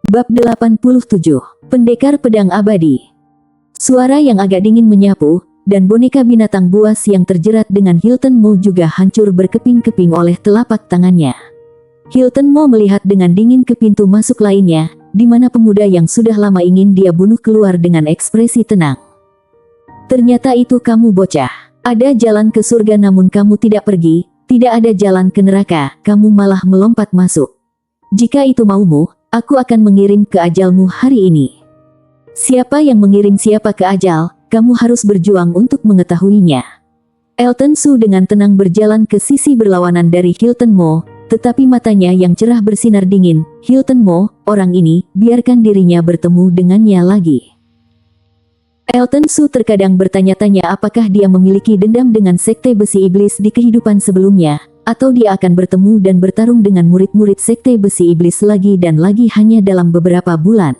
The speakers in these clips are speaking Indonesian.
Bab 87. Pendekar Pedang Abadi. Suara yang agak dingin menyapu, dan boneka binatang buas yang terjerat dengan Hilton Mo juga hancur berkeping-keping oleh telapak tangannya. Hilton Mo melihat dengan dingin ke pintu masuk lainnya, di mana pemuda yang sudah lama ingin dia bunuh keluar dengan ekspresi tenang. Ternyata itu kamu bocah. Ada jalan ke surga namun kamu tidak pergi, tidak ada jalan ke neraka, kamu malah melompat masuk. Jika itu maumu, aku akan mengirim ke ajalmu hari ini. Siapa yang mengirim siapa ke ajal, kamu harus berjuang untuk mengetahuinya. Elton Su dengan tenang berjalan ke sisi berlawanan dari Hilton Mo, tetapi matanya yang cerah bersinar dingin. Hilton Mo, orang ini, biarkan dirinya bertemu dengannya lagi. Elton Su terkadang bertanya-tanya apakah dia memiliki dendam dengan sekte besi iblis di kehidupan sebelumnya, atau dia akan bertemu dan bertarung dengan murid-murid sekte besi iblis lagi dan lagi hanya dalam beberapa bulan.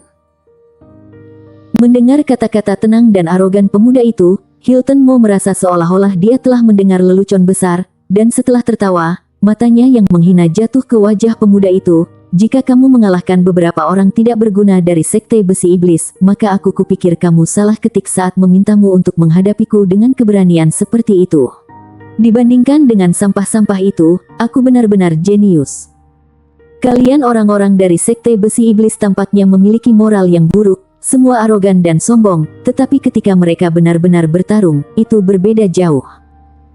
Mendengar kata-kata tenang dan arogan pemuda itu, Hilton Mo merasa seolah-olah dia telah mendengar lelucon besar, dan setelah tertawa, matanya yang menghina jatuh ke wajah pemuda itu. Jika kamu mengalahkan beberapa orang tidak berguna dari sekte besi iblis, maka aku kupikir kamu salah ketik saat memintamu untuk menghadapiku dengan keberanian seperti itu. Dibandingkan dengan sampah-sampah itu, aku benar-benar jenius. Kalian orang-orang dari sekte besi iblis tampaknya memiliki moral yang buruk, semua arogan dan sombong, tetapi ketika mereka benar-benar bertarung, itu berbeda jauh.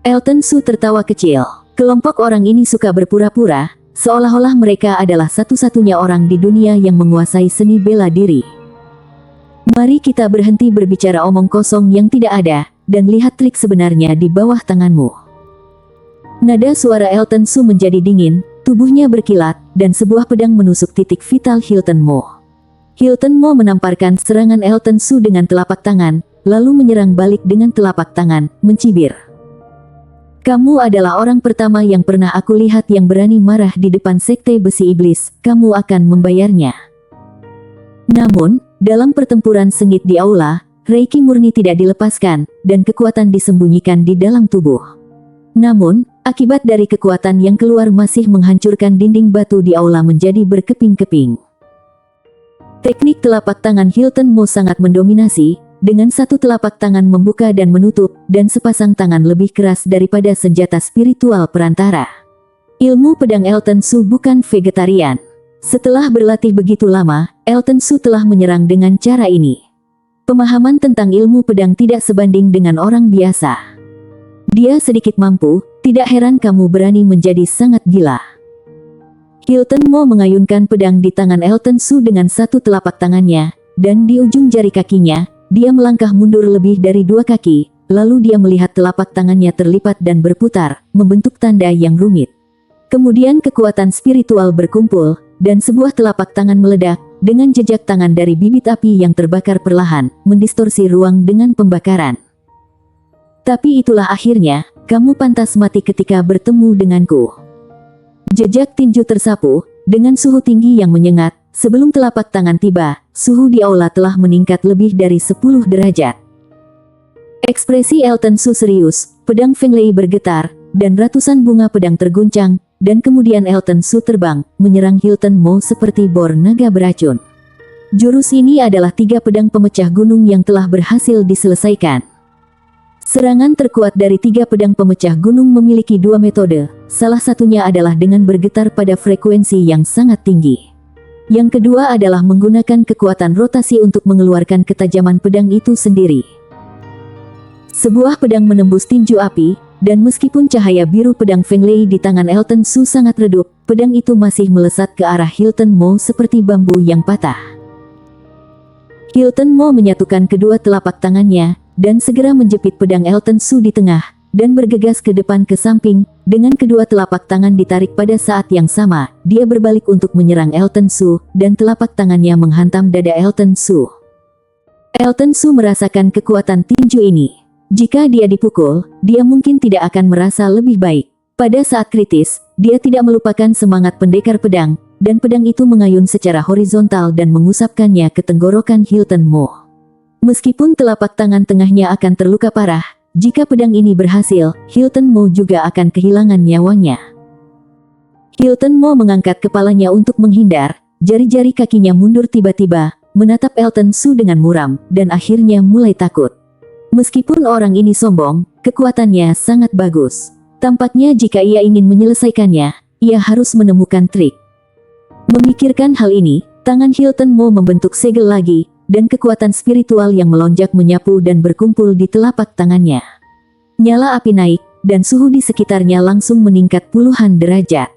Elton Su tertawa kecil. Kelompok orang ini suka berpura-pura, seolah-olah mereka adalah satu-satunya orang di dunia yang menguasai seni bela diri. Mari kita berhenti berbicara omong kosong yang tidak ada, dan lihat trik sebenarnya di bawah tanganmu. Nada suara Elton Su menjadi dingin, tubuhnya berkilat, dan sebuah pedang menusuk titik vital Hilton Mo. Hilton Mo menamparkan serangan Elton Su dengan telapak tangan, lalu menyerang balik dengan telapak tangan, mencibir. Kamu adalah orang pertama yang pernah aku lihat yang berani marah di depan sekte besi iblis, kamu akan membayarnya. Namun, dalam pertempuran sengit di aula, Reiki murni tidak dilepaskan, dan kekuatan disembunyikan di dalam tubuh. Namun, akibat dari kekuatan yang keluar masih menghancurkan dinding batu di aula menjadi berkeping-keping. Teknik telapak tangan Hilton Mo sangat mendominasi, dengan satu telapak tangan membuka dan menutup, dan sepasang tangan lebih keras daripada senjata spiritual perantara. Ilmu pedang Elton Su bukan vegetarian. Setelah berlatih begitu lama, Elton Su telah menyerang dengan cara ini. Pemahaman tentang ilmu pedang tidak sebanding dengan orang biasa. Dia sedikit mampu, tidak heran kamu berani menjadi sangat gila. Hilton Mo mengayunkan pedang di tangan Elton Su dengan satu telapak tangannya, dan di ujung jari kakinya, dia melangkah mundur lebih dari 2 kaki, lalu dia melihat telapak tangannya terlipat dan berputar, membentuk tanda yang rumit. Kemudian kekuatan spiritual berkumpul, dan sebuah telapak tangan meledak, dengan jejak tangan dari bibit api yang terbakar perlahan, mendistorsi ruang dengan pembakaran. Tapi itulah akhirnya, kamu pantas mati ketika bertemu denganku. Jejak tinju tersapu, dengan suhu tinggi yang menyengat. Sebelum telapak tangan tiba, suhu di aula telah meningkat lebih dari 10 derajat. Ekspresi Elton Su serius, pedang Feng Lei bergetar, dan ratusan bunga pedang terguncang, dan kemudian Elton Su terbang, menyerang Hilton Mo seperti bor naga beracun. Jurus ini adalah 3 pedang pemecah gunung yang telah berhasil diselesaikan. Serangan terkuat dari 3 pedang pemecah gunung memiliki 2 metode, salah satunya adalah dengan bergetar pada frekuensi yang sangat tinggi. Yang kedua adalah menggunakan kekuatan rotasi untuk mengeluarkan ketajaman pedang itu sendiri. Sebuah pedang menembus tinju api, dan meskipun cahaya biru pedang Feng Lei di tangan Elton Su sangat redup, pedang itu masih melesat ke arah Hilton Mo seperti bambu yang patah. Hilton Mo menyatukan kedua telapak tangannya, dan segera menjepit pedang Elton Su di tengah, dan bergegas ke depan ke samping, dengan kedua telapak tangan ditarik pada saat yang sama, dia berbalik untuk menyerang Elton Su, dan telapak tangannya menghantam dada Elton Su. Elton Su merasakan kekuatan tinju ini. Jika dia dipukul, dia mungkin tidak akan merasa lebih baik. Pada saat kritis, dia tidak melupakan semangat pendekar pedang, dan pedang itu mengayun secara horizontal dan mengusapkannya ke tenggorokan Hilton Mo. Meskipun telapak tangan tengahnya akan terluka parah, jika pedang ini berhasil, Hilton Mo juga akan kehilangan nyawanya. Hilton Mo mengangkat kepalanya untuk menghindar, jari-jari kakinya mundur tiba-tiba, menatap Elton Su dengan muram, dan akhirnya mulai takut. Meskipun orang ini sombong, kekuatannya sangat bagus. Tampaknya jika ia ingin menyelesaikannya, ia harus menemukan trik. Memikirkan hal ini, tangan Hilton Mo membentuk segel lagi, dan kekuatan spiritual yang melonjak menyapu dan berkumpul di telapak tangannya. Nyala api naik, dan suhu di sekitarnya langsung meningkat puluhan derajat.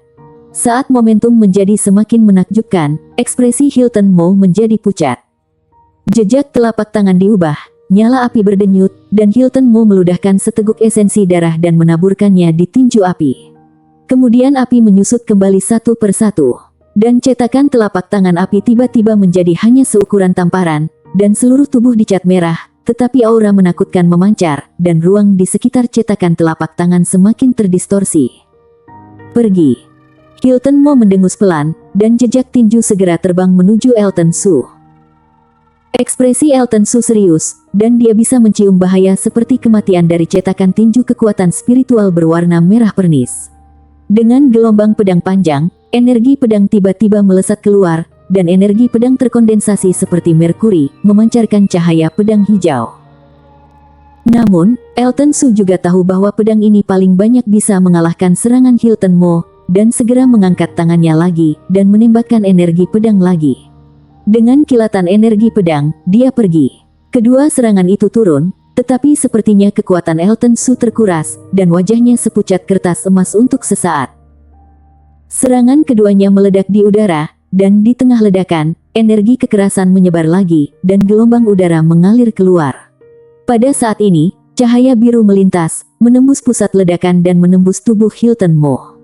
Saat momentum menjadi semakin menakjubkan, ekspresi Hilton Mo menjadi pucat. Jejak telapak tangan diubah, nyala api berdenyut, dan Hilton Mo meludahkan seteguk esensi darah dan menaburkannya di tinju api. Kemudian api menyusut kembali satu persatu, dan cetakan telapak tangan api tiba-tiba menjadi hanya seukuran tamparan, dan seluruh tubuh dicat merah, tetapi aura menakutkan memancar, dan ruang di sekitar cetakan telapak tangan semakin terdistorsi. Pergi. Hilton Mo mendengus pelan, dan jejak tinju segera terbang menuju Elton Su. Ekspresi Elton Su serius, dan dia bisa mencium bahaya seperti kematian dari cetakan tinju kekuatan spiritual berwarna merah pernis. Dengan gelombang pedang panjang, energi pedang tiba-tiba melesat keluar, dan energi pedang terkondensasi seperti merkuri, memancarkan cahaya pedang hijau. Namun, Elton Su juga tahu bahwa pedang ini paling banyak bisa mengalahkan serangan Hilton Mo, dan segera mengangkat tangannya lagi, dan menembakkan energi pedang lagi. Dengan kilatan energi pedang, dia pergi. Kedua serangan itu turun, tetapi sepertinya kekuatan Elton Su terkuras, dan wajahnya sepucat kertas emas untuk sesaat. Serangan keduanya meledak di udara, dan di tengah ledakan, energi kekerasan menyebar lagi, dan gelombang udara mengalir keluar. Pada saat ini, cahaya biru melintas, menembus pusat ledakan dan menembus tubuh Hilton Mo.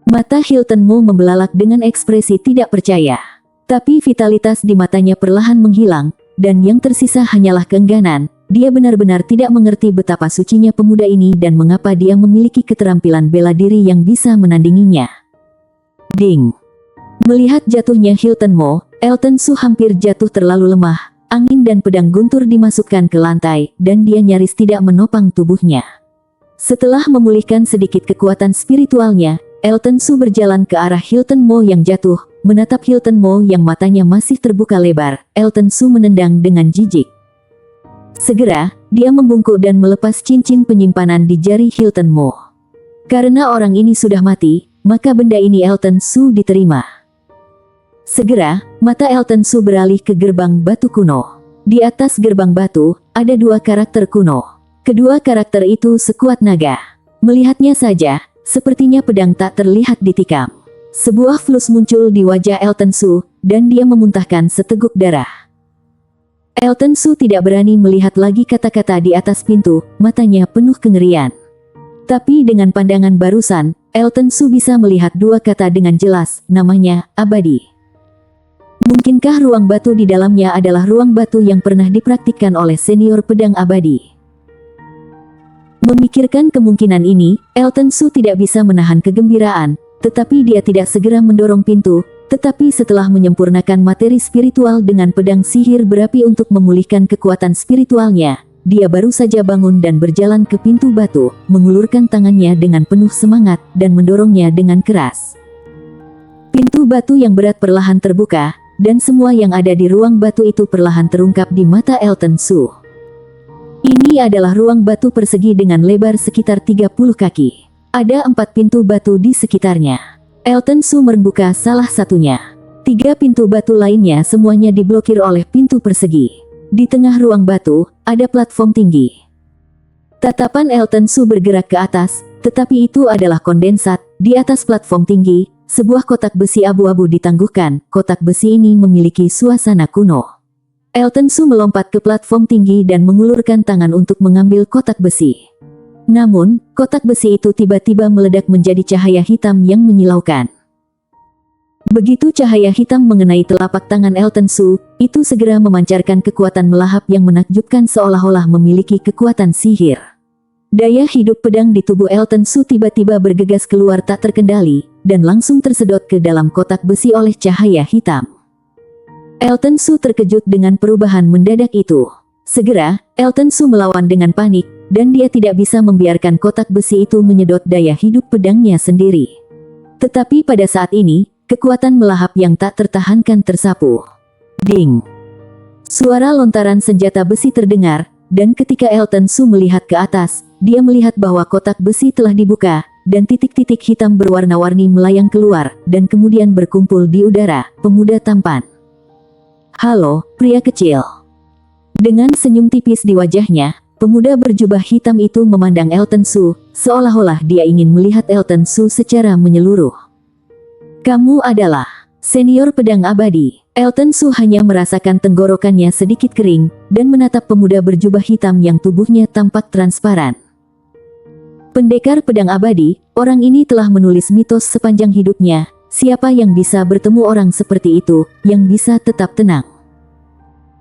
Mata Hilton Mo membelalak dengan ekspresi tidak percaya. Tapi vitalitas di matanya perlahan menghilang, dan yang tersisa hanyalah keengganan. Dia benar-benar tidak mengerti betapa sucinya pemuda ini dan mengapa dia memiliki keterampilan bela diri yang bisa menandinginya. Ding! Melihat jatuhnya Hilton Mo, Elton Su hampir jatuh terlalu lemah. Angin dan pedang guntur dimasukkan ke lantai, dan dia nyaris tidak menopang tubuhnya. Setelah memulihkan sedikit kekuatan spiritualnya, Elton Su berjalan ke arah Hilton Mo yang jatuh, menatap Hilton Mo yang matanya masih terbuka lebar. Elton Su menendang dengan jijik. Segera, dia membungkuk dan melepas cincin penyimpanan di jari Hilton Mo. Karena orang ini sudah mati, maka benda ini Elton Su diterima. Segera, mata Elton Su beralih ke gerbang batu kuno. Di atas gerbang batu, ada dua karakter kuno. Kedua karakter itu sekuat naga. Melihatnya saja, sepertinya pedang tak terlihat ditikam. Sebuah flus muncul di wajah Elton Su, dan dia memuntahkan seteguk darah. Elton Su tidak berani melihat lagi kata-kata di atas pintu, matanya penuh kengerian. Tapi dengan pandangan barusan, Elton Su bisa melihat dua kata dengan jelas, namanya, abadi. Mungkinkah ruang batu di dalamnya adalah ruang batu yang pernah dipraktikkan oleh senior pedang abadi? Memikirkan kemungkinan ini, Elton Su tidak bisa menahan kegembiraan, tetapi dia tidak segera mendorong pintu, tetapi setelah menyempurnakan materi spiritual dengan pedang sihir berapi untuk memulihkan kekuatan spiritualnya, dia baru saja bangun dan berjalan ke pintu batu, mengulurkan tangannya dengan penuh semangat, dan mendorongnya dengan keras. Pintu batu yang berat perlahan terbuka, dan semua yang ada di ruang batu itu perlahan terungkap di mata Elton Su. Ini adalah ruang batu persegi dengan lebar sekitar 30 kaki. Ada 4 pintu batu di sekitarnya. Elton Su membuka salah satunya. 3 pintu batu lainnya semuanya diblokir oleh pintu persegi. Di tengah ruang batu, ada platform tinggi. Tatapan Elton Su bergerak ke atas, tetapi itu adalah kondensat. Di atas platform tinggi, sebuah kotak besi abu-abu ditangguhkan. Kotak besi ini memiliki suasana kuno. Elton Su melompat ke platform tinggi dan mengulurkan tangan untuk mengambil kotak besi. Namun, kotak besi itu tiba-tiba meledak menjadi cahaya hitam yang menyilaukan. Begitu cahaya hitam mengenai telapak tangan Elton Su, itu segera memancarkan kekuatan melahap yang menakjubkan seolah-olah memiliki kekuatan sihir. Daya hidup pedang di tubuh Elton Su tiba-tiba bergegas keluar tak terkendali, dan langsung tersedot ke dalam kotak besi oleh cahaya hitam. Elton Su terkejut dengan perubahan mendadak itu. Segera, Elton Su melawan dengan panik, dan dia tidak bisa membiarkan kotak besi itu menyedot daya hidup pedangnya sendiri. Tetapi pada saat ini, kekuatan melahap yang tak tertahankan tersapu. Ding! Suara lontaran senjata besi terdengar, dan ketika Elton Su melihat ke atas, dia melihat bahwa kotak besi telah dibuka, dan titik-titik hitam berwarna-warni melayang keluar, dan kemudian berkumpul di udara. Pemuda tampan. "Halo, pria kecil." Dengan senyum tipis di wajahnya, pemuda berjubah hitam itu memandang Elton Su, seolah-olah dia ingin melihat Elton Su secara menyeluruh. "Kamu adalah senior pedang abadi." Elton Su hanya merasakan tenggorokannya sedikit kering, dan menatap pemuda berjubah hitam yang tubuhnya tampak transparan. Pendekar pedang abadi, orang ini telah menulis mitos sepanjang hidupnya. Siapa yang bisa bertemu orang seperti itu, yang bisa tetap tenang?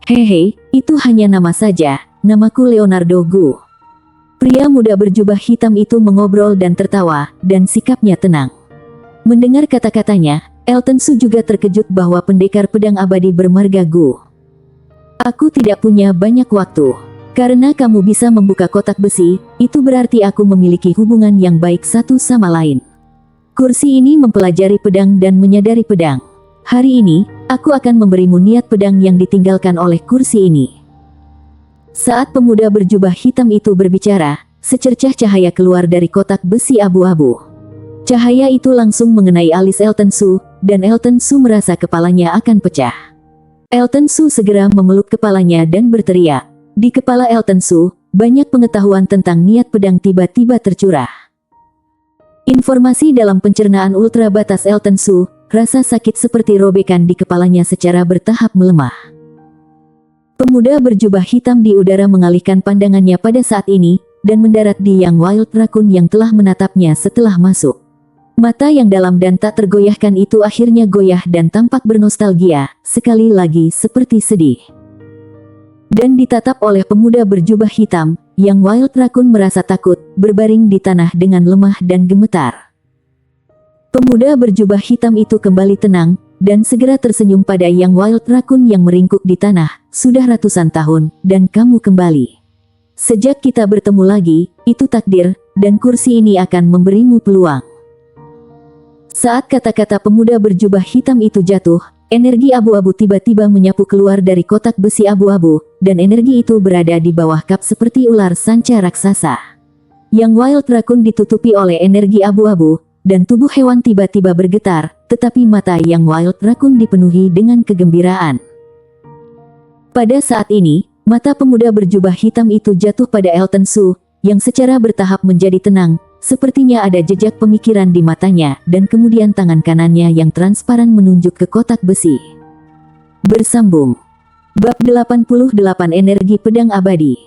"Hehe, itu hanya nama saja, namaku Leonardo Gu." Pria muda berjubah hitam itu mengobrol dan tertawa, dan sikapnya tenang. Mendengar kata-katanya, Elton Su juga terkejut bahwa pendekar pedang abadi bermarga Gu. "Aku tidak punya banyak waktu. Karena kamu bisa membuka kotak besi, itu berarti aku memiliki hubungan yang baik satu sama lain. Kursi ini mempelajari pedang dan menyadari pedang. Hari ini, aku akan memberimu niat pedang yang ditinggalkan oleh kursi ini." Saat pemuda berjubah hitam itu berbicara, secercah cahaya keluar dari kotak besi abu-abu. Cahaya itu langsung mengenai alis Elton Su, dan Elton Su merasa kepalanya akan pecah. Elton Su segera memeluk kepalanya dan berteriak. Di kepala Elton Su, banyak pengetahuan tentang niat pedang tiba-tiba tercurah. Informasi dalam pencernaan ultra batas Elton Su, rasa sakit seperti robekan di kepalanya secara bertahap melemah. Pemuda berjubah hitam di udara mengalihkan pandangannya pada saat ini, dan mendarat di Yang Wild Raccoon yang telah menatapnya setelah masuk. Mata yang dalam dan tak tergoyahkan itu akhirnya goyah dan tampak bernostalgia, sekali lagi seperti sedih. Dan ditatap oleh pemuda berjubah hitam, Yang Wild Raccoon merasa takut, berbaring di tanah dengan lemah dan gemetar. Pemuda berjubah hitam itu kembali tenang, dan segera tersenyum pada Yang Wild Raccoon yang meringkuk di tanah. "Sudah ratusan tahun, dan kamu kembali. Sejak kita bertemu lagi, itu takdir, dan kursi ini akan memberimu peluang." Saat kata-kata pemuda berjubah hitam itu jatuh, energi abu-abu tiba-tiba menyapu keluar dari kotak besi abu-abu, dan energi itu berada di bawah kap seperti ular sanca raksasa. Yang Wild Raccoon ditutupi oleh energi abu-abu, dan tubuh hewan tiba-tiba bergetar, tetapi mata Yang Wild Raccoon dipenuhi dengan kegembiraan. Pada saat ini, mata pemuda berjubah hitam itu jatuh pada Elton Su, yang secara bertahap menjadi tenang. Sepertinya ada jejak pemikiran di matanya, dan kemudian tangan kanannya yang transparan menunjuk ke kotak besi. Bersambung. Bab 88 Energi Pedang Abadi.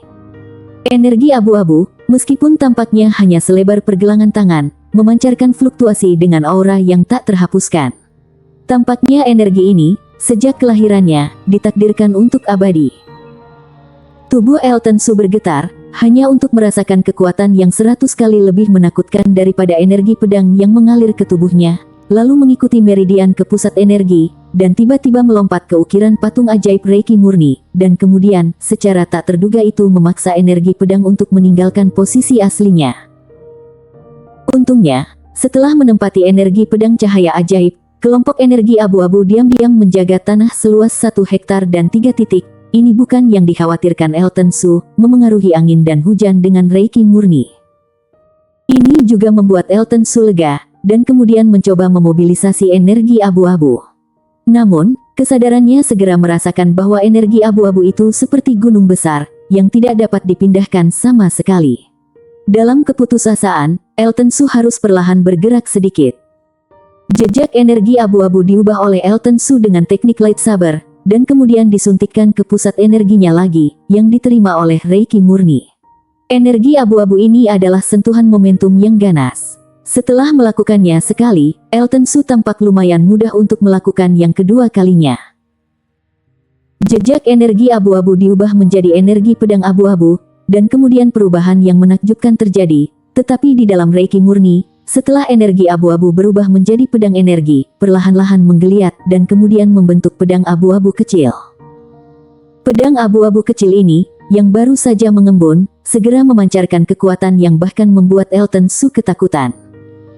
Energi abu-abu, meskipun tampaknya hanya selebar pergelangan tangan, memancarkan fluktuasi dengan aura yang tak terhapuskan. Tampaknya energi ini, sejak kelahirannya, ditakdirkan untuk abadi. Tubuh Elton Su bergetar, hanya untuk merasakan kekuatan yang 100 kali lebih menakutkan daripada energi pedang yang mengalir ke tubuhnya, lalu mengikuti meridian ke pusat energi, dan tiba-tiba melompat ke ukiran patung ajaib Reiki murni, dan kemudian, secara tak terduga itu memaksa energi pedang untuk meninggalkan posisi aslinya. Untungnya, setelah menempati energi pedang cahaya ajaib, kelompok energi abu-abu diam-diam menjaga tanah seluas 1 hektar dan 3 titik. Ini bukan yang dikhawatirkan Elton Su, memengaruhi angin dan hujan dengan Reiki murni. Ini juga membuat Elton Su lega, dan kemudian mencoba memobilisasi energi abu-abu. Namun, kesadarannya segera merasakan bahwa energi abu-abu itu seperti gunung besar, yang tidak dapat dipindahkan sama sekali. Dalam keputusasaan, Elton Su harus perlahan bergerak sedikit. Jejak energi abu-abu diubah oleh Elton Su dengan teknik lightsaber, dan kemudian disuntikkan ke pusat energinya lagi, yang diterima oleh Reiki murni. Energi abu-abu ini adalah sentuhan momentum yang ganas. Setelah melakukannya sekali, Elton Su tampak lumayan mudah untuk melakukan yang kedua kalinya. Jejak energi abu-abu diubah menjadi energi pedang abu-abu, dan kemudian perubahan yang menakjubkan terjadi, tetapi di dalam Reiki murni, setelah energi abu-abu berubah menjadi pedang energi, perlahan-lahan menggeliat dan kemudian membentuk pedang abu-abu kecil. Pedang abu-abu kecil ini, yang baru saja mengembun, segera memancarkan kekuatan yang bahkan membuat Elton Su ketakutan.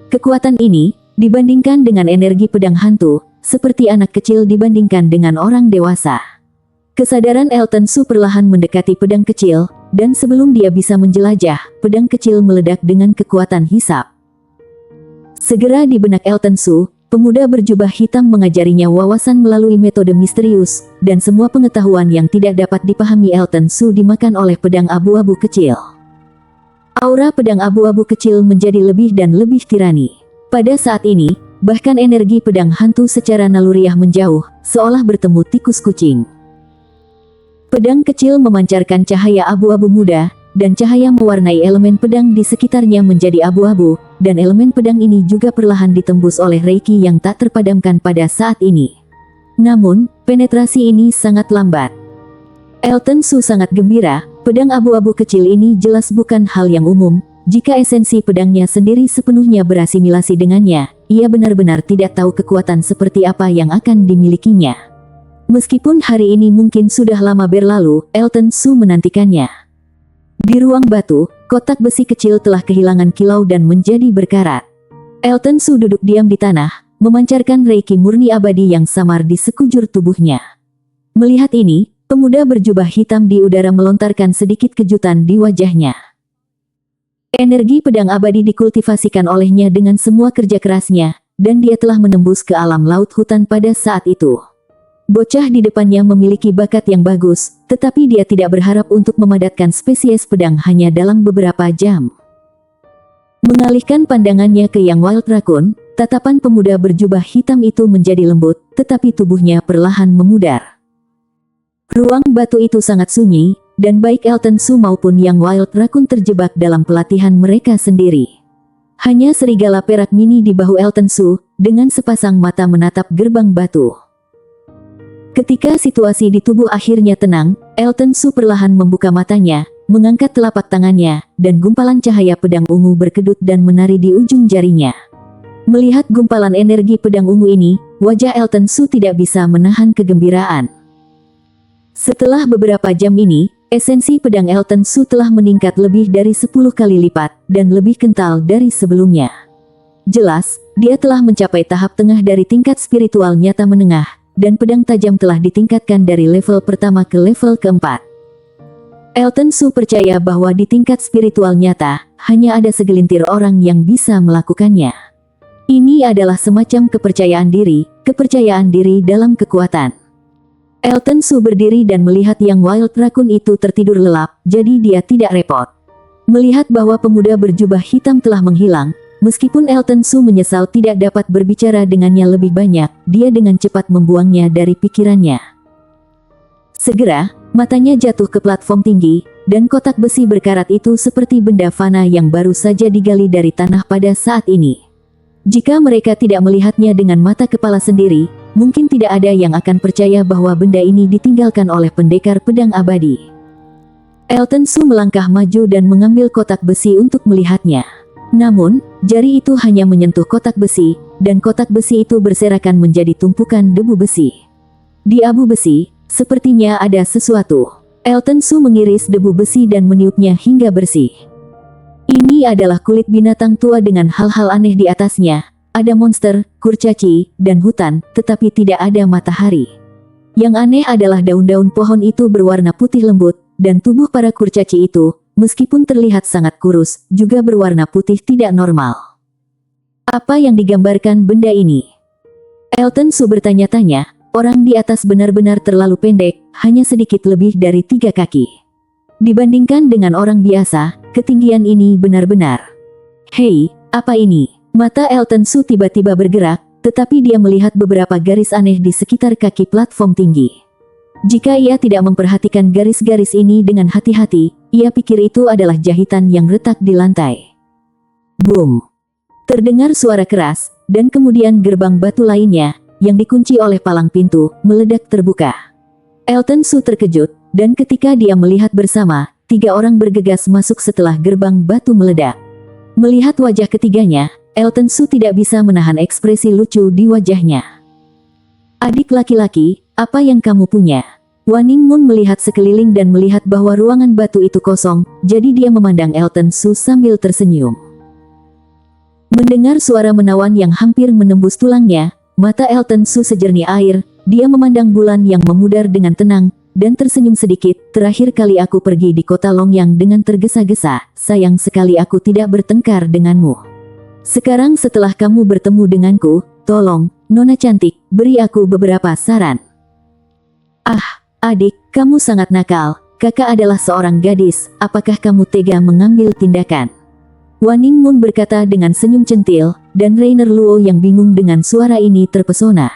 Kekuatan ini, dibandingkan dengan energi pedang hantu, seperti anak kecil dibandingkan dengan orang dewasa. Kesadaran Elton Su perlahan mendekati pedang kecil, dan sebelum dia bisa menjelajah, pedang kecil meledak dengan kekuatan hisap. Segera di benak Elton Su, pemuda berjubah hitam mengajarinya wawasan melalui metode misterius, dan semua pengetahuan yang tidak dapat dipahami Elton Su dimakan oleh pedang abu-abu kecil. Aura pedang abu-abu kecil menjadi lebih dan lebih tirani. Pada saat ini, bahkan energi pedang hantu secara naluriah menjauh, seolah bertemu tikus kucing. Pedang kecil memancarkan cahaya abu-abu muda, dan cahaya mewarnai elemen pedang di sekitarnya menjadi abu-abu, dan elemen pedang ini juga perlahan ditembus oleh Reiki yang tak terpadamkan pada saat ini. Namun, penetrasi ini sangat lambat. Elton Su sangat gembira, pedang abu-abu kecil ini jelas bukan hal yang umum. Jika esensi pedangnya sendiri sepenuhnya berasimilasi dengannya, ia benar-benar tidak tahu kekuatan seperti apa yang akan dimilikinya. Meskipun hari ini mungkin sudah lama berlalu, Elton Su menantikannya. Di ruang batu, kotak besi kecil telah kehilangan kilau dan menjadi berkarat. Elton Su duduk diam di tanah, memancarkan reiki murni abadi yang samar di sekujur tubuhnya. Melihat ini, pemuda berjubah hitam di udara melontarkan sedikit kejutan di wajahnya. Energi pedang abadi dikultivasikan olehnya dengan semua kerja kerasnya, dan dia telah menembus ke alam laut hutan pada saat itu. Bocah di depannya memiliki bakat yang bagus, tetapi dia tidak berharap untuk memadatkan spesies pedang hanya dalam beberapa jam. Mengalihkan pandangannya ke Yang Wild Raccoon, tatapan pemuda berjubah hitam itu menjadi lembut, tetapi tubuhnya perlahan memudar. Ruang batu itu sangat sunyi, dan baik Elton Su maupun Yang Wild Raccoon terjebak dalam pelatihan mereka sendiri. Hanya serigala perak mini di bahu Elton Su, dengan sepasang mata menatap gerbang batu. Ketika situasi di tubuh akhirnya tenang, Elton Su perlahan membuka matanya, mengangkat telapak tangannya, dan gumpalan cahaya pedang ungu berkedut dan menari di ujung jarinya. Melihat gumpalan energi pedang ungu ini, wajah Elton Su tidak bisa menahan kegembiraan. Setelah beberapa jam ini, esensi pedang Elton Su telah meningkat lebih dari 10 kali lipat, dan lebih kental dari sebelumnya. Jelas, dia telah mencapai tahap tengah dari tingkat spiritual nyata menengah, dan pedang tajam telah ditingkatkan dari level pertama ke level keempat. Elton Su percaya bahwa di tingkat spiritual nyata, hanya ada segelintir orang yang bisa melakukannya. Ini adalah semacam kepercayaan diri dalam kekuatan. Elton Su berdiri dan melihat Yang Wild Raccoon itu tertidur lelap, jadi dia tidak repot. Melihat bahwa pemuda berjubah hitam telah menghilang, meskipun Elton Su menyesal tidak dapat berbicara dengannya lebih banyak, dia dengan cepat membuangnya dari pikirannya. Segera, matanya jatuh ke platform tinggi, dan kotak besi berkarat itu seperti benda fana yang baru saja digali dari tanah pada saat ini. Jika mereka tidak melihatnya dengan mata kepala sendiri, mungkin tidak ada yang akan percaya bahwa benda ini ditinggalkan oleh pendekar pedang abadi. Elton Su melangkah maju dan mengambil kotak besi untuk melihatnya. Namun, jari itu hanya menyentuh kotak besi, dan kotak besi itu berserakan menjadi tumpukan debu besi. Di abu besi, sepertinya ada sesuatu. Elton Su mengiris debu besi dan meniupnya hingga bersih. Ini adalah kulit binatang tua dengan hal-hal aneh di atasnya. Ada monster, kurcaci, dan hutan, tetapi tidak ada matahari. Yang aneh adalah daun-daun pohon itu berwarna putih lembut, dan tubuh para kurcaci itu, meskipun terlihat sangat kurus, juga berwarna putih tidak normal. Apa yang digambarkan benda ini? Elton Su bertanya-tanya. Orang di atas benar-benar terlalu pendek, hanya sedikit lebih dari 3 kaki. Dibandingkan dengan orang biasa, ketinggian ini benar-benar. Hei, apa ini? Mata Elton Su tiba-tiba bergerak, tetapi dia melihat beberapa garis aneh di sekitar kaki platform tinggi. Jika ia tidak memperhatikan garis-garis ini dengan hati-hati, ia pikir itu adalah jahitan yang retak di lantai. Boom! Terdengar suara keras, dan kemudian gerbang batu lainnya, yang dikunci oleh palang pintu, meledak terbuka. Elton Su terkejut, dan ketika dia melihat bersama, 3 orang bergegas masuk setelah gerbang batu meledak. Melihat wajah ketiganya, Elton Su tidak bisa menahan ekspresi lucu di wajahnya. Adik laki-laki, apa yang kamu punya? Wan Ningmun melihat sekeliling dan melihat bahwa ruangan batu itu kosong, jadi dia memandang Elton Su sambil tersenyum. Mendengar suara menawan yang hampir menembus tulangnya, mata Elton Su sejernih air. Dia memandang bulan yang memudar dengan tenang, dan tersenyum sedikit. Terakhir kali aku pergi di kota Longyang dengan tergesa-gesa. Sayang sekali aku tidak bertengkar denganmu. Sekarang setelah kamu bertemu denganku, tolong, Nona cantik, beri aku beberapa saran. Ah, adik, kamu sangat nakal. Kakak adalah seorang gadis, apakah kamu tega mengambil tindakan? Wan Ningmun berkata dengan senyum centil, dan Rainer Luo yang bingung dengan suara ini terpesona.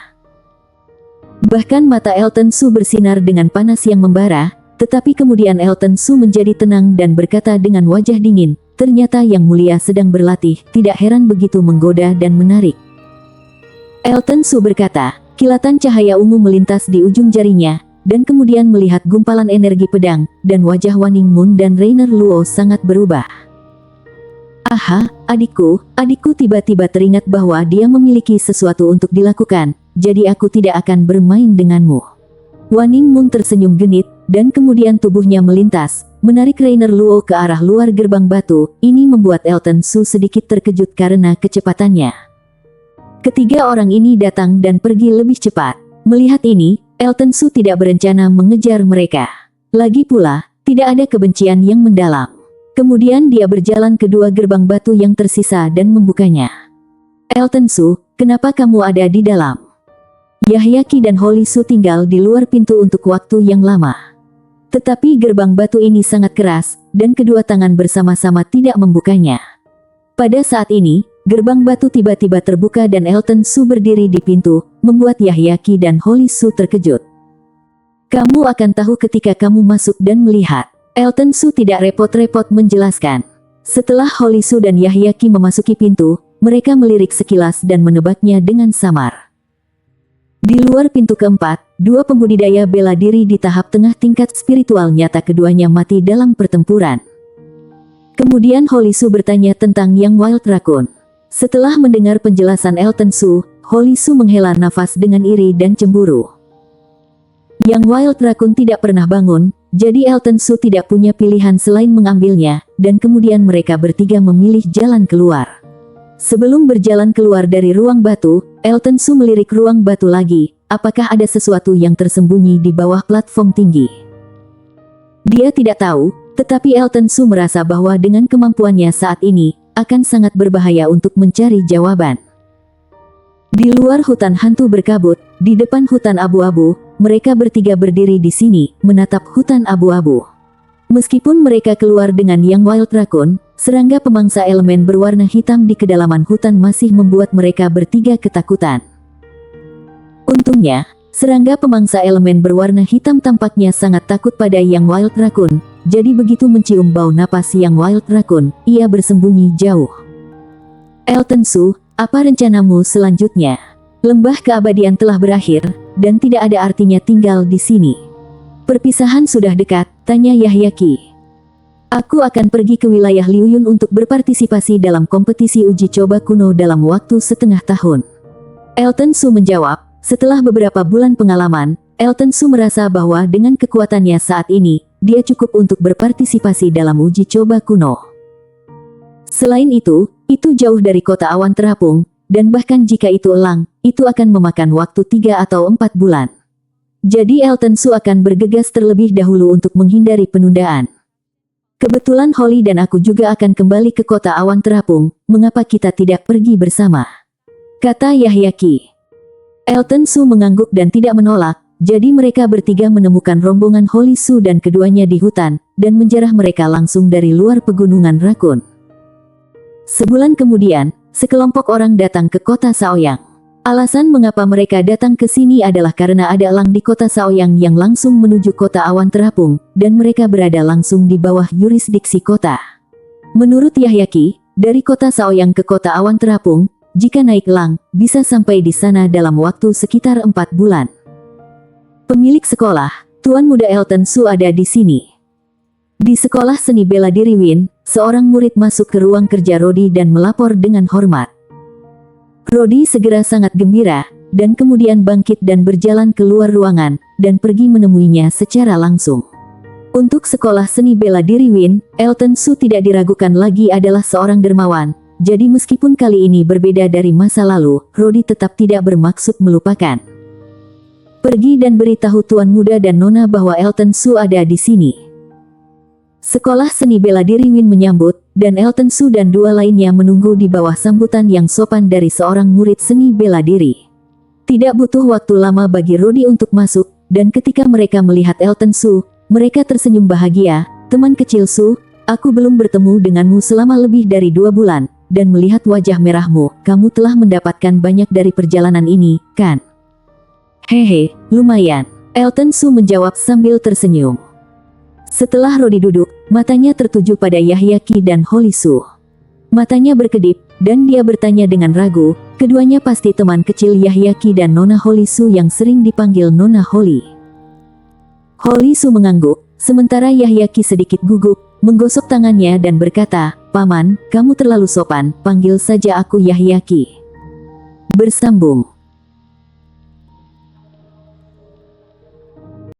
Bahkan mata Elton Su bersinar dengan panas yang membara, tetapi kemudian Elton Su menjadi tenang dan berkata dengan wajah dingin, ternyata Yang Mulia sedang berlatih, tidak heran begitu menggoda dan menarik. Elton Su berkata, kilatan cahaya ungu melintas di ujung jarinya, dan kemudian melihat gumpalan energi pedang, dan wajah Wan Ningmun dan Rainer Luo sangat berubah. Aha, adikku tiba-tiba teringat bahwa dia memiliki sesuatu untuk dilakukan, jadi aku tidak akan bermain denganmu. Wan Ningmun tersenyum genit, dan kemudian tubuhnya melintas, menarik Rainer Luo ke arah luar gerbang batu. Ini membuat Elton Su sedikit terkejut karena kecepatannya. Ketiga orang ini datang dan pergi lebih cepat. Melihat ini, Elton Su tidak berencana mengejar mereka. Lagi pula, tidak ada kebencian yang mendalam. Kemudian dia berjalan ke dua gerbang batu yang tersisa dan membukanya. Elton Su, kenapa kamu ada di dalam? Yahyaki dan Holy Su tinggal di luar pintu untuk waktu yang lama. Tetapi gerbang batu ini sangat keras, dan kedua tangan bersama-sama tidak membukanya. Pada saat ini, gerbang batu tiba-tiba terbuka dan Elton Su berdiri di pintu, membuat Yahyaki dan Holy Su terkejut. Kamu akan tahu ketika kamu masuk dan melihat. Elton Su tidak repot-repot menjelaskan. Setelah Holy Su dan Yahyaki memasuki pintu, mereka melirik sekilas dan menebaknya dengan samar. Di luar pintu keempat, dua pembudidaya bela diri di tahap tengah tingkat spiritual nyata keduanya mati dalam pertempuran. Kemudian Holy Su bertanya tentang Yang Wild Raccoon. Setelah mendengar penjelasan Elton Su, Holy Su menghela nafas dengan iri dan cemburu. Yang Wild Raccoon tidak pernah bangun, jadi Elton Su tidak punya pilihan selain mengambilnya, dan kemudian mereka bertiga memilih jalan keluar. Sebelum berjalan keluar dari ruang batu, Elton Su melirik ruang batu lagi. Apakah ada sesuatu yang tersembunyi di bawah platform tinggi? Dia tidak tahu, tetapi Elton Su merasa bahwa dengan kemampuannya saat ini, akan sangat berbahaya untuk mencari jawaban. Di luar hutan hantu berkabut, di depan hutan abu-abu, mereka bertiga berdiri di sini, menatap hutan abu-abu. Meskipun mereka keluar dengan Yang Wild Raccoon, serangga pemangsa elemen berwarna hitam di kedalaman hutan masih membuat mereka bertiga ketakutan. Untungnya, serangga pemangsa elemen berwarna hitam tampaknya sangat takut pada Yang Wild Raccoon, jadi begitu mencium bau napas Yang Wild Raccoon, ia bersembunyi jauh. Elton Su, apa rencanamu selanjutnya? Lembah keabadian telah berakhir, dan tidak ada artinya tinggal di sini. Perpisahan sudah dekat, tanya Yahyaki. Aku akan pergi ke wilayah Liuyun untuk berpartisipasi dalam kompetisi uji coba kuno dalam waktu setengah tahun. Elton Su menjawab, setelah beberapa bulan pengalaman, Elton Su merasa bahwa dengan kekuatannya saat ini, dia cukup untuk berpartisipasi dalam uji coba kuno. Selain itu jauh dari kota awan terapung, dan bahkan jika itu elang, itu akan memakan waktu 3 atau 4 bulan. Jadi Elton Su akan bergegas terlebih dahulu untuk menghindari penundaan. Kebetulan Holly dan aku juga akan kembali ke kota awan terapung, mengapa kita tidak pergi bersama? Kata Yahyaki. Elton Su mengangguk dan tidak menolak, jadi mereka bertiga menemukan rombongan Holy Su dan keduanya di hutan, dan menjarah mereka langsung dari luar pegunungan Raccoon. Sebulan kemudian, sekelompok orang datang ke kota Shaoyang. Alasan mengapa mereka datang ke sini adalah karena ada elang di kota Shaoyang yang langsung menuju kota awan terapung, dan mereka berada langsung di bawah yurisdiksi kota. Menurut Yahyaki, dari kota Shaoyang ke kota awan terapung, jika naik elang, bisa sampai di sana dalam waktu sekitar 4 bulan. Pemilik sekolah, Tuan Muda Elton Su ada di sini. Di sekolah seni bela diri Win, seorang murid masuk ke ruang kerja Rodi dan melapor dengan hormat. Rodi segera sangat gembira, dan kemudian bangkit dan berjalan keluar ruangan, dan pergi menemuinya secara langsung. Untuk sekolah seni bela diri Win, Elton Su tidak diragukan lagi adalah seorang dermawan, jadi meskipun kali ini berbeda dari masa lalu, Rodi tetap tidak bermaksud melupakan. Pergi dan beritahu Tuan Muda dan Nona bahwa Elton Su ada di sini. Sekolah seni bela diri Win menyambut, dan Elton Su dan dua lainnya menunggu di bawah sambutan yang sopan dari seorang murid seni bela diri. Tidak butuh waktu lama bagi Rodi untuk masuk, dan ketika mereka melihat Elton Su, mereka tersenyum bahagia. Teman kecil Su, aku belum bertemu denganmu selama lebih dari 2 bulan, dan melihat wajah merahmu, kamu telah mendapatkan banyak dari perjalanan ini, kan? Hehe, lumayan, Elton Su menjawab sambil tersenyum. Setelah Rodi duduk, matanya tertuju pada Yahya Ki dan Holly Su. Matanya berkedip, dan dia bertanya dengan ragu, keduanya pasti teman kecil Yahya Ki dan Nona Holly Su yang sering dipanggil Nona Holly. Holly Su mengangguk, sementara Yahya Ki sedikit gugup, menggosok tangannya dan berkata, Paman, kamu terlalu sopan, panggil saja aku Yahya Ki. Bersambung.